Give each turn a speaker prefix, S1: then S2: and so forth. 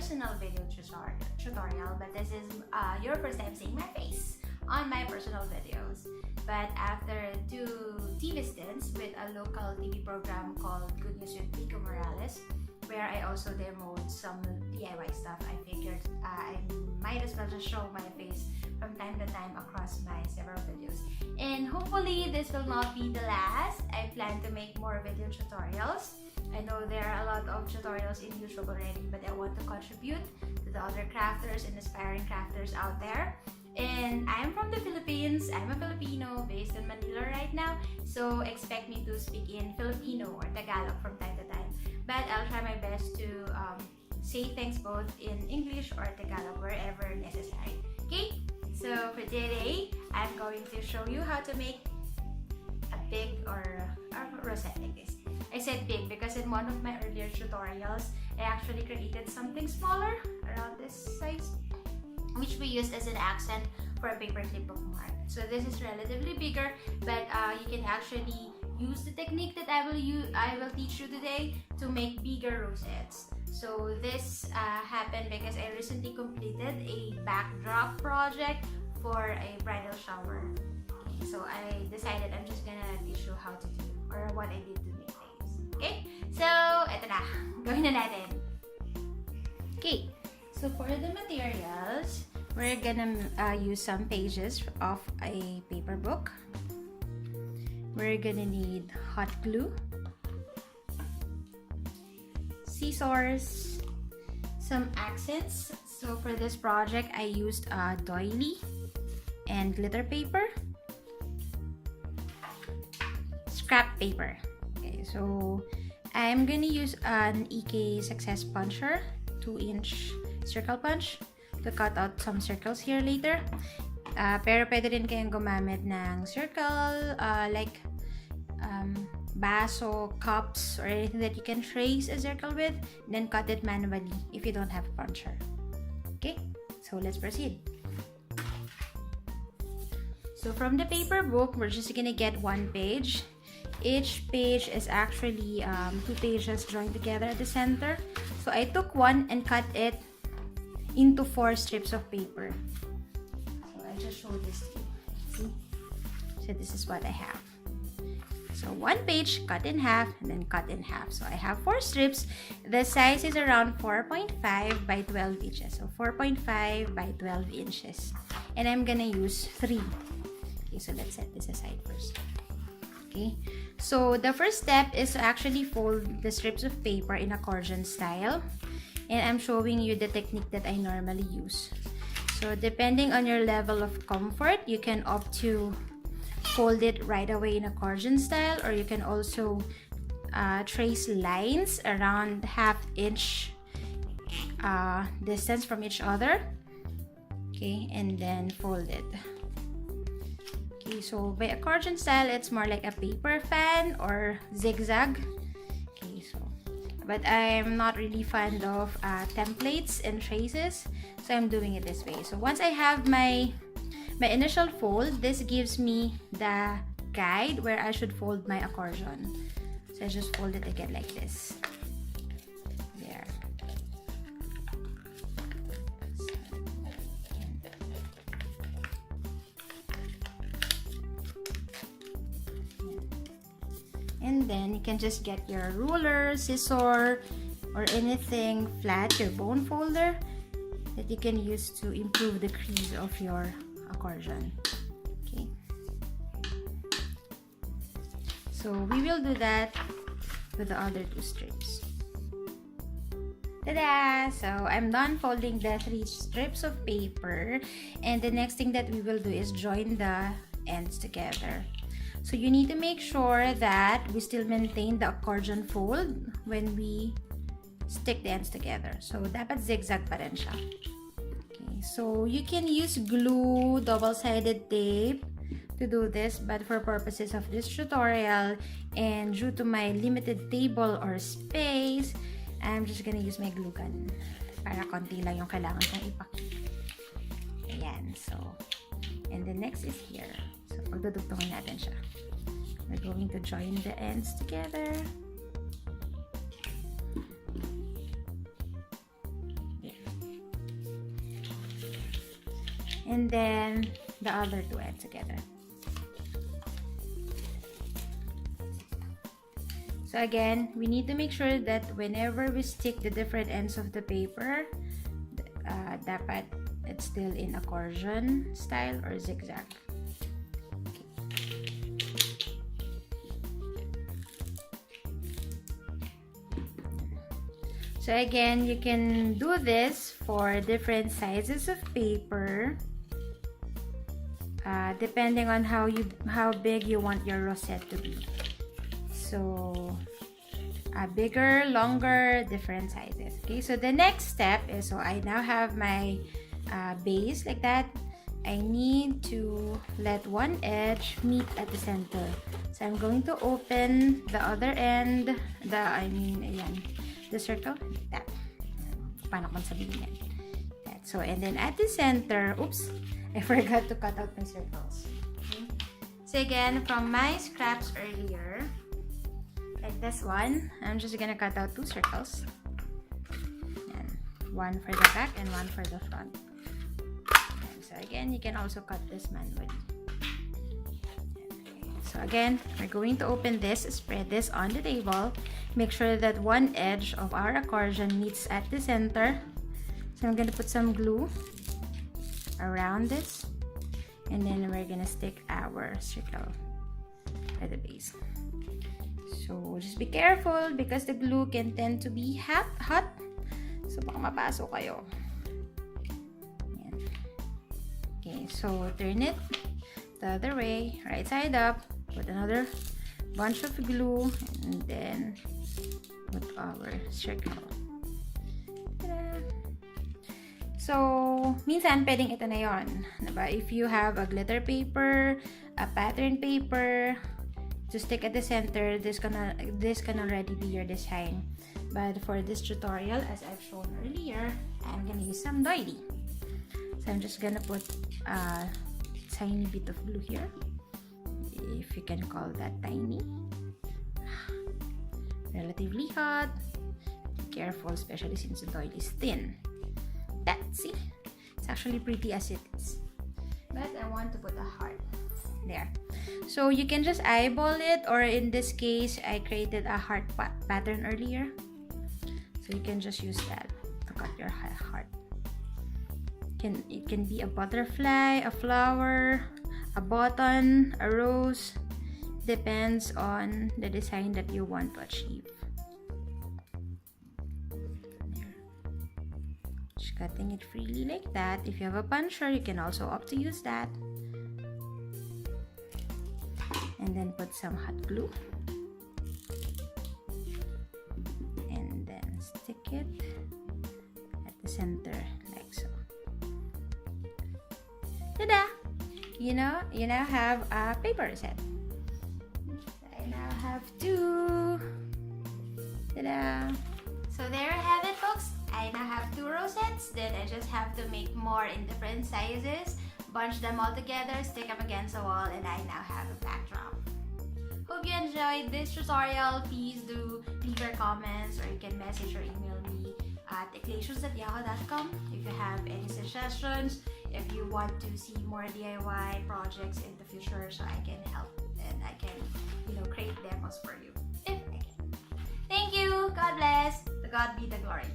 S1: personal video tutorial, but this is your first time seeing my face on my personal videos. But after 2 TV stints with a local TV program called Good News with Pico Morales, where I also demoed some DIY stuff, I figured I might as well just show my face from time to time across my several videos. And hopefully this will not be the last. I plan to make more video tutorials. I know there are a lot of tutorials in YouTube already, but I want to contribute to the other crafters and aspiring crafters out there. And I'm from the Philippines. I'm a Filipino based in Manila right now, so expect me to speak in Filipino or Tagalog from time to time. But I'll try my best to say things both in English or Tagalog wherever necessary. Okay? So for today, I'm going to show you how to make a big or a rosette like this. I said big because in one of my earlier tutorials, I actually created something smaller around this size, which we used as an accent for a paper clip bookmark. So this is relatively bigger, but you can actually use the technique that I will teach you today to make bigger rosettes. So this happened because I recently completed a backdrop project for a bridal shower. Okay, so I decided I'm just gonna teach you how to do or what I did to make things. Okay, so eto na, gawin na natin. Okay. So for the materials, we're gonna use some pages of a paper book. We're gonna need hot glue, scissors, some accents. So for this project, I used doily and glitter paper, scrap paper. Okay, so I'm gonna use an EK Success Puncher 2-inch circle punch to cut out some circles here later. Pero pwede rin kayong gumamit ng circle, like baso, cups, or anything that you can trace a circle with, then cut it manually if you don't have a puncher. Okay, so let's proceed. So from the paper book, we're just gonna get 1 page. Each page is actually 2 pages joined together at the center. So I took one and cut it into 4 strips of paper. So I just showed this to you. See? So this is what I have. So 1 page cut in half and then cut in half. So I have 4 strips. The size is around 4.5 by 12 inches. So 4.5 by 12 inches. And I'm gonna use 3. Okay, so let's set this aside first. Okay, so the first step is to actually fold the strips of paper in accordion style. And I'm showing you the technique that I normally use. So depending on your level of comfort, you can opt to fold it right away in accordion style, or you can also trace lines around 1/2 inch distance from each other. Okay, and then fold it. Okay, so by accordion style, it's more like a paper fan or zigzag. Okay, so but I'm not really fond of templates and traces, so I'm doing it this way. So once I have my initial fold, this gives me the guide where I should fold my accordion. So I just fold it again like this. There. And then you can just get your ruler, scissor, or anything flat, your bone folder, that you can use to improve the crease of your accordion. Okay. So we will do that with the other 2 strips. Ta-da! So I'm done folding the 3 strips of paper, and the next thing that we will do is join the ends together. So you need to make sure that we still maintain the accordion fold when we stick the ends together. So dapat zigzag pa rin siya. Okay, so you can use glue, double-sided tape to do this, but for purposes of this tutorial and due to my limited table or space, I'm just gonna use my glue gun para konti lang yung kailangan kong ipakita. Ayan, so and the next is here. So pagdudugtungin natin siya. We're going to join the ends together. There. and then the other two ends together. So again, we need to make sure that whenever we stick the different ends of the paper, dapat it's still in accordion style or zigzag. Okay. So again, you can do this for different sizes of paper, depending on how big you want your rosette to be. So bigger, longer, different sizes. Okay, so the next step is, so I now have my base like that. I need to let one edge meet at the center. So I'm going to open the other end, the circle, like that. Paano kung sabihin yan? That. So, and then at the center, oops, I forgot to cut out my circles. Okay. So again, from my scraps earlier, like this one, I'm just gonna cut out 2 circles. And one for the back and one for the front. And so again, you can also cut this manually. Okay. So again, we're going to open this, spread this on the table. Make sure that one edge of our accordion meets at the center. So I'm gonna put some glue around this, and then we're gonna stick our circle at the base. So just be careful because the glue can tend to be hot. So baka mapasok kayo. Ayan. Okay, so turn it the other way, right side up. Put another bunch of glue and then put our circle. Ta-da! So, minsan pwedeng ito na yon, diba? If you have a glitter paper, a pattern paper, to stick at the center, this can already be your design. But for this tutorial, as I've shown earlier, I'm gonna use some doily. So I'm just gonna put a tiny bit of glue here, if you can call that tiny. Relatively hot. Be careful, especially since the doily is thin. See, it's actually pretty as it is, but I want to put a heart there. So you can just eyeball it, or in this case, I created a heart pattern earlier. So you can just use that to cut your heart. It can be a butterfly, a flower, a button, a rose. Depends on the design that you want to achieve. Just cutting it freely like that. If you have a puncher, you can also opt to use that. And then put some hot glue. And then stick it at the center like so. Ta-da! You now have a paper set. I now have 2. Ta-da! So there you have it, folks. I now have 2 rosettes. Then I just have to make more in different sizes, bunch them all together, stick them against the wall, and I now have a backdrop. Hope you enjoyed this tutorial. Please do leave your comments, or you can message or email me at eclations@yahoo.com if you have any suggestions, if you want to see more DIY projects in the future, so I can help and I can create demos for you if I can. Thank you. God bless. To God be the glory.